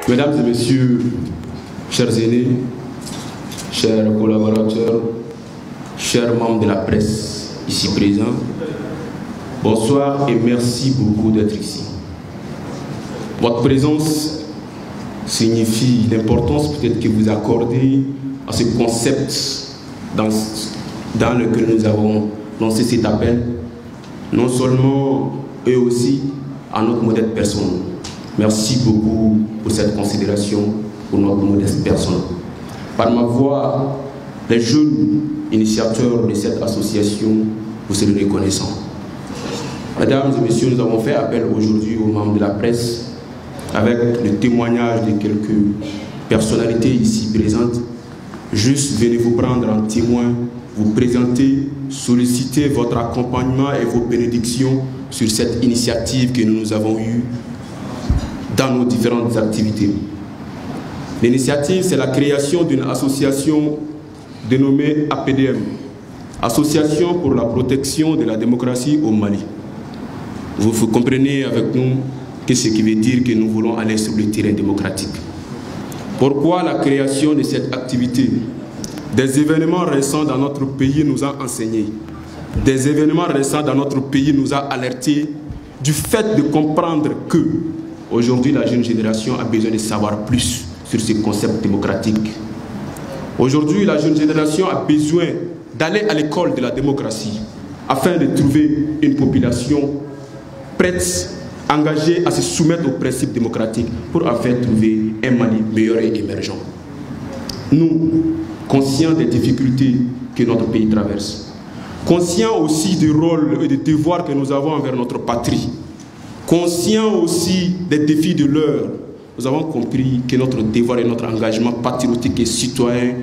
Mesdames et messieurs, chers aînés, chers collaborateurs, chers membres de la presse ici présents, bonsoir et merci beaucoup d'être ici. Votre présence signifie l'importance peut-être que vous accordez à ce concept dans lequel nous avons lancé cet appel, non seulement eux aussi, à notre modeste personne. Merci beaucoup pour cette considération pour notre modeste personne. Par ma voix, les jeunes initiateurs de cette association, vous serez reconnaissants. Mesdames et messieurs, nous avons fait appel aujourd'hui aux membres de la presse avec le témoignage de quelques personnalités ici présentes. Juste venez vous prendre en témoin, vous présenter, solliciter votre accompagnement et vos bénédictions sur cette initiative que nous avons eue dans nos différentes activités. L'initiative, c'est la création d'une association dénommée APDM, Association pour la protection de la démocratie au Mali. Vous comprenez avec nous ce qui veut dire que nous voulons aller sur le terrain démocratique. Pourquoi la création de cette activité? Des événements récents dans notre pays nous ont enseigné. Des événements récents dans notre pays nous ont alertés du fait de comprendre que aujourd'hui la jeune génération a besoin de savoir plus sur ce concept démocratique. Aujourd'hui la jeune génération a besoin d'aller à l'école de la démocratie afin de trouver une population prête, engagée à se soumettre aux principes démocratiques pour enfin trouver un Mali meilleur et émergent. Nous, conscients des difficultés que notre pays traverse, conscients aussi du rôle et des devoirs que nous avons envers notre patrie, conscients aussi des défis de l'heure, nous avons compris que notre devoir et notre engagement patriotique et citoyen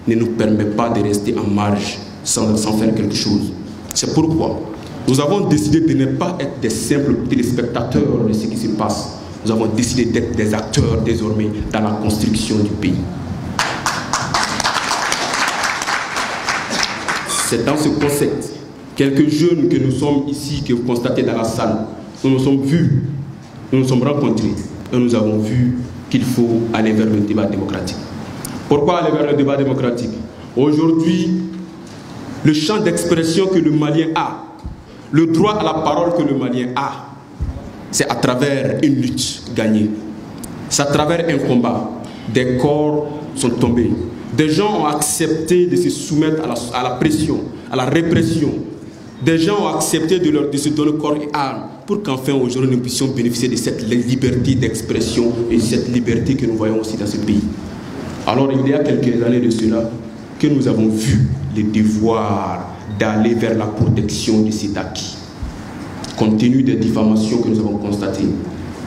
ne nous permet pas de rester en marge sans faire quelque chose. C'est pourquoi nous avons décidé de ne pas être des simples téléspectateurs de ce qui se passe. Nous avons décidé d'être des acteurs désormais dans la construction du pays. C'est dans ce concept, quelques jeunes que nous sommes ici, que vous constatez dans la salle, nous nous sommes vus, nous nous sommes rencontrés et nous avons vu qu'il faut aller vers le débat démocratique. Pourquoi aller vers le débat démocratique? Aujourd'hui, le champ d'expression que le Malien a, le droit à la parole que le Malien a, c'est à travers une lutte gagnée. C'est à travers un combat. Des corps sont tombés. Des gens ont accepté de se soumettre à la pression, à la répression. Des gens ont accepté de se donner corps et âme pour qu'enfin aujourd'hui nous puissions bénéficier de cette liberté d'expression et de cette liberté que nous voyons aussi dans ce pays. Alors il y a quelques années de cela que nous avons vu les devoirs d'aller vers la protection de cet acquis. Compte tenu des diffamations que nous avons constatées,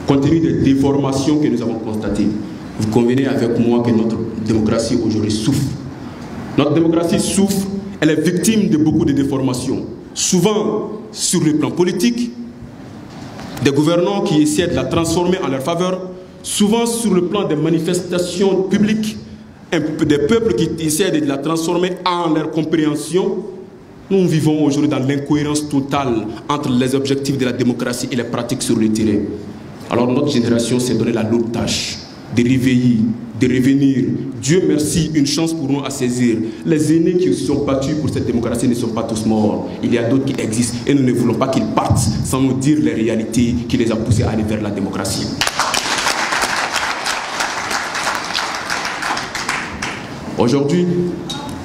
compte tenu des déformations que nous avons constatées, vous convenez avec moi que notre démocratie aujourd'hui souffre. Notre démocratie souffre, elle est victime de beaucoup de déformations. Souvent sur le plan politique, des gouvernants qui essaient de la transformer en leur faveur, souvent sur le plan des manifestations publiques, des peuples qui essaient de la transformer en leur compréhension. Nous vivons aujourd'hui dans l'incohérence totale entre les objectifs de la démocratie et les pratiques sur le terrain. Alors notre génération s'est donné la lourde tâche de réveiller, de revenir. Dieu merci, une chance pour nous à saisir. Les aînés qui se sont battus pour cette démocratie ne sont pas tous morts. Il y a d'autres qui existent et nous ne voulons pas qu'ils partent sans nous dire les réalités qui les a poussés à aller vers la démocratie. Aujourd'hui,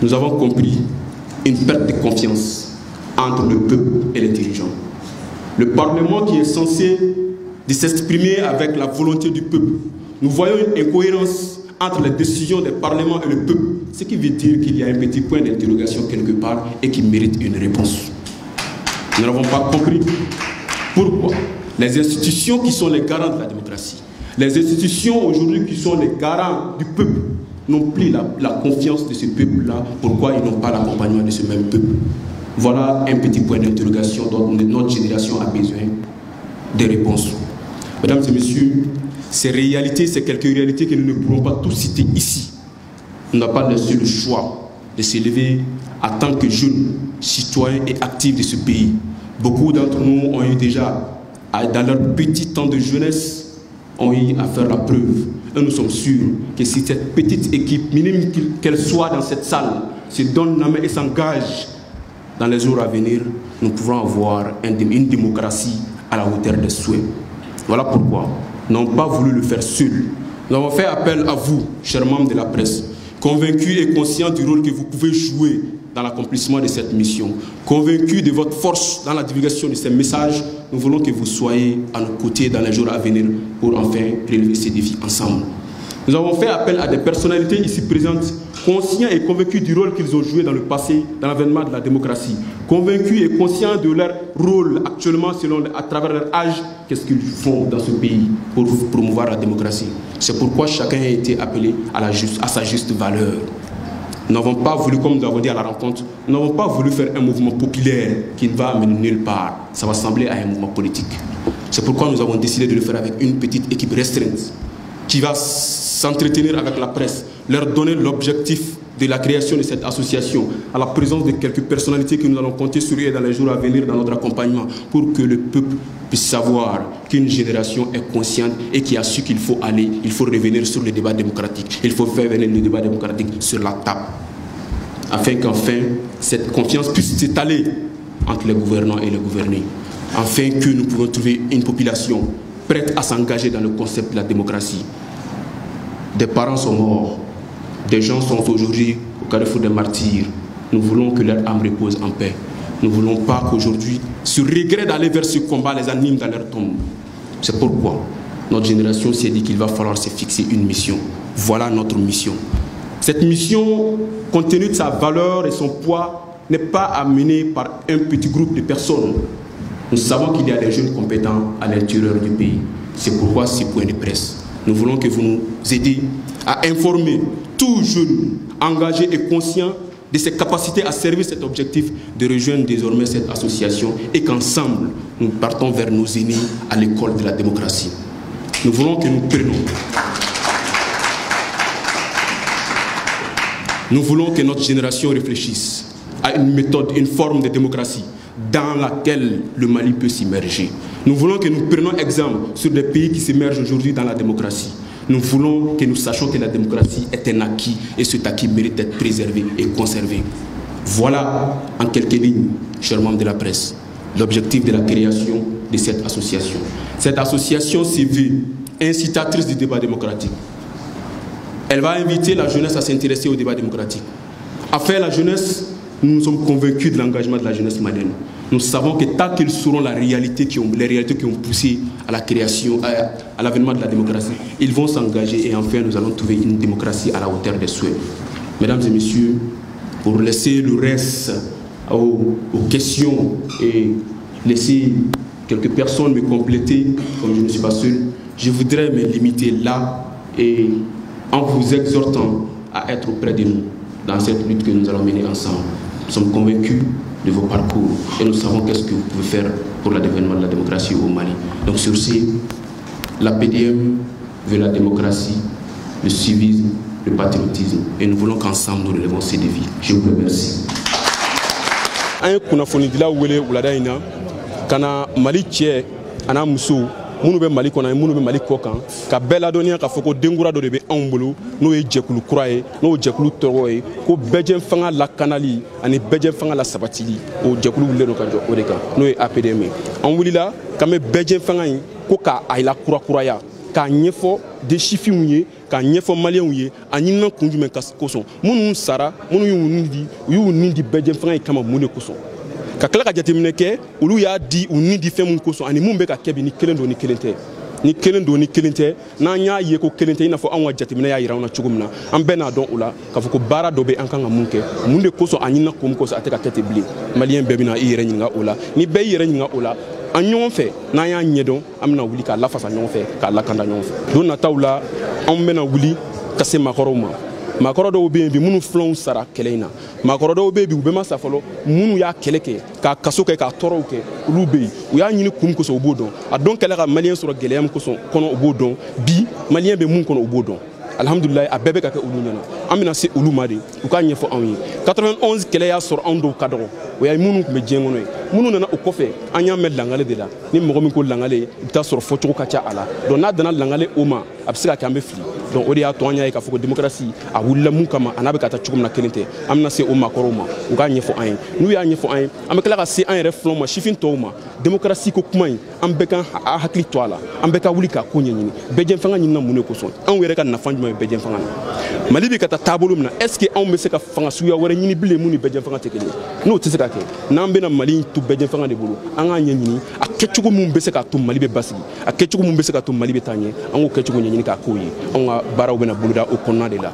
nous avons compris une perte de confiance entre le peuple et les dirigeants. Le Parlement qui est censé s'exprimer avec la volonté du peuple. Nous voyons une incohérence entre les décisions des parlements et le peuple, ce qui veut dire qu'il y a un petit point d'interrogation quelque part et qui mérite une réponse. Nous n'avons pas compris pourquoi les institutions qui sont les garants de la démocratie, les institutions aujourd'hui qui sont les garants du peuple, n'ont plus la confiance de ce peuple-là. Pourquoi ils n'ont pas l'accompagnement de ce même peuple? Voilà un petit point d'interrogation dont notre génération a besoin de réponses. Mesdames et messieurs, ces réalités, ces quelques réalités que nous ne pourrons pas tous citer ici. On n'a pas laissé le choix de s'élever en tant que jeunes, citoyens et actifs de ce pays. Beaucoup d'entre nous ont eu déjà, dans leur petit temps de jeunesse, ont eu à faire la preuve Et nous sommes sûrs que si cette petite équipe, minime qu'elle soit dans cette salle, se donne la main et s'engage dans les jours à venir, nous pouvons avoir une démocratie à la hauteur des souhaits. Voilà pourquoi nous n'avons pas voulu le faire seul. Nous avons fait appel à vous, chers membres de la presse, convaincus et conscients du rôle que vous pouvez jouer dans l'accomplissement de cette mission, convaincus de votre force dans la divulgation de ces messages. Nous voulons que vous soyez à nos côtés dans les jours à venir pour enfin relever ces défis ensemble. Nous avons fait appel à des personnalités ici présentes, conscients et convaincus du rôle qu'ils ont joué dans le passé, dans l'avènement de la démocratie, convaincus et conscients de leur rôle actuellement à travers leur âge, qu'est-ce qu'ils font dans ce pays pour promouvoir la démocratie. C'est pourquoi chacun a été appelé à sa juste valeur. Nous n'avons pas voulu, comme nous avons dit à la rencontre, nous n'avons pas voulu faire un mouvement populaire qui ne va amener nulle part. Ça va sembler à un mouvement politique. C'est pourquoi nous avons décidé de le faire avec une petite équipe restreinte qui va s'entretenir avec la presse, leur donner l'objectif de la création de cette association, à la présence de quelques personnalités que nous allons compter sur eux dans les jours à venir dans notre accompagnement, pour que le peuple puisse savoir qu'une génération est consciente et qui a su qu'il faut aller, il faut revenir sur le débat démocratique, il faut faire venir le débat démocratique sur la table, afin qu'enfin cette confiance puisse s'étaler entre les gouvernants et les gouvernés, afin que nous pouvons trouver une population prête à s'engager dans le concept de la démocratie. Des parents sont morts, des gens sont aujourd'hui au carrefour des martyrs. Nous voulons que leur âme repose en paix. Nous ne voulons pas qu'aujourd'hui, ce regret d'aller vers ce combat les anime dans leur tombe. C'est pourquoi notre génération s'est dit qu'il va falloir se fixer une mission. Voilà notre mission. Cette mission, compte tenu de sa valeur et son poids, n'est pas amenée par un petit groupe de personnes. Nous savons qu'il y a des jeunes compétents à l'intérieur du pays. C'est pourquoi ces points de presse. Nous voulons que vous nous aidiez à informer tout jeune engagé et conscient de ses capacités à servir cet objectif de rejoindre désormais cette association et qu'ensemble, nous partons vers nos aînés à l'école de la démocratie. Nous voulons que nous prenions. Nous voulons que notre génération réfléchisse à une méthode, une forme de démocratie dans laquelle le Mali peut s'immerger. Nous voulons que nous prenions exemple sur des pays qui s'immergent aujourd'hui dans la démocratie. Nous voulons que nous sachions que la démocratie est un acquis et cet acquis mérite d'être préservé et conservé. Voilà, en quelques lignes, chers membres de la presse, l'objectif de la création de cette association. Cette association s'est vue incitatrice du débat démocratique. Elle va inviter la jeunesse à s'intéresser au débat démocratique. Afin la jeunesse, nous sommes convaincus de l'engagement de la jeunesse malienne. Nous savons que tant qu'ils sauront les réalités qui ont poussé à la création, à l'avènement de la démocratie, ils vont s'engager et enfin nous allons trouver une démocratie à la hauteur des souhaits. Mesdames et messieurs, pour laisser le reste aux questions et laisser quelques personnes me compléter, comme je ne suis pas seul, je voudrais me limiter là et en vous exhortant à être auprès de nous dans cette lutte que nous allons mener ensemble. Nous sommes convaincus de vos parcours et nous savons qu'est-ce que vous pouvez faire pour l'avènement de la démocratie au Mali. Donc sur ce, la PDM veut la démocratie, le civisme, le patriotisme et nous voulons qu'ensemble nous relevons ces défis. Je vous remercie. Munu be Mali kɔnɔ munu be Mali kɔ kan ka bɛɛ ladɔnniya k'a fɔ ko denkura dɔ de bɛ anw bolo n'o ye jɛkulu kura ye n'o jɛkulu tɔgɔ ye ko bɛɛjɛ fanga lakanali ani bɛɛjɛ fanga la sabatili o jɛkulu wulilen don ka jɔ o de kan n'o ye APDM ye an wulila k'an bɛ bɛɛjɛ fanga in ko k'a la kurakuraya k'a ɲɛfɔ desifinw ye k'a ɲɛfɔ maliyɛnw ye a ɲinina kun jumɛn kosɔn minnu sara minnu y'u nin di bɛɛjɛ fanga in kama mun de kosɔn ka tila ka jateminɛ kɛ olu y'a di u ni di fɛn mun kosɔn ani mun bɛ ka kɛ bi ni kelen don ni kelen tɛ ni kelen don ni kelen tɛ n'an y'a ye ko kelen tɛ i n'a fɔ anw ka jateminɛ y'a yira an na cogo min na an bɛɛ n'a dɔn o la k'a fɔ ko baara dɔ bɛ an kan ka mun kɛ mun de kosɔn a ɲinina kun kosɔn a tɛ ka kɛ ten bilen maliyɛn bɛɛ bɛna i yɛrɛ ɲininka o la ni bɛɛ y'i yɛrɛ ɲininka o la an ɲɔgɔn fɛ n'an y'a ɲɛdɔn an bɛna wuli k'a lafasa ɲɔgɔn fɛ k'a lakanda ɲɔgɔn fɛ don nataw la anw bɛna wuli ka se maakɔrɔw ma maakɔrɔ dɔw bɛ yen bi minnu filanw sara kɛlɛ in na maakɔrɔ dɔw bɛ yen bi u bɛ ma sa fɔlɔ minnu y'a kɛlɛ kɛ k'a kaso kɛ k'a tɔɔrɔw kɛ olu bɛ yen u y'a ɲini kun kosɔn u b'o dɔn a dɔn kɛlɛ ka maliyɛn sɔrɔ gɛlɛya min kosɔn kɔnɔ u b'o dɔn bi maliyɛn bɛ mun kɔnɔ u b'o dɔn alhamdulilayi a bɛɛ bɛ ka kɛ olu ɲɛna an bɛna se olu ma de u k'a ɲɛfɔ anw ye 91 kɛlɛ y'a sɔrɔ anw dɔw ka dɔgɔ o y'a ye minnu tun bɛ diɲɛ kɔnɔ ye minnu nana o kɔfɛ an y'a mɛn langale de la ni mɔgɔ min ko langale i bɛ taa sɔrɔ fɔcogo ka ca a la donc n'a dana langale o ma a bɛ se ka kɛ an bɛ fili donc o de y'a to an y'a ye k'a fɔ ko démocratie a wulila mun kama a n'a bɛ ka taa cogo min na kelen tɛ an bɛna se o maakɔrɔw ma u k'a ɲɛfɔ an ye n'u y'a ɲɛfɔ an ye an bɛ tila ka se an yɛrɛ filanw ma sifin tɔw ma démocratie ko kuma in an bɛɛ ka hakili to a la an bɛɛ ka wuli k'a ko ɲɛɲini bɛɛjɛ fanga ɲinina mun de kosɔn anw yɛrɛ ka nafa jumɛn ye bɛɛjɛ fanga na Mali bɛ ka taa taabolo min na est ce que anw bɛ se ka fanga suguya wɛrɛ ɲini bilen mun ni bɛɛjɛ fanga tɛ kelen ye n'o tɛ se ka kɛ n'an bɛna Mali to bɛɛjɛ fanga de bolo an k'a ɲɛɲini a kɛcogo mun bɛ se k'a to Mali bɛ basigi a kɛcogo mun bɛ se k'a to Mali bɛ taa ɲɛ an k'o kɛcogo ɲɛɲini k'a k'o ye anw ka baaraw bɛna boloda o kɔnɔna de la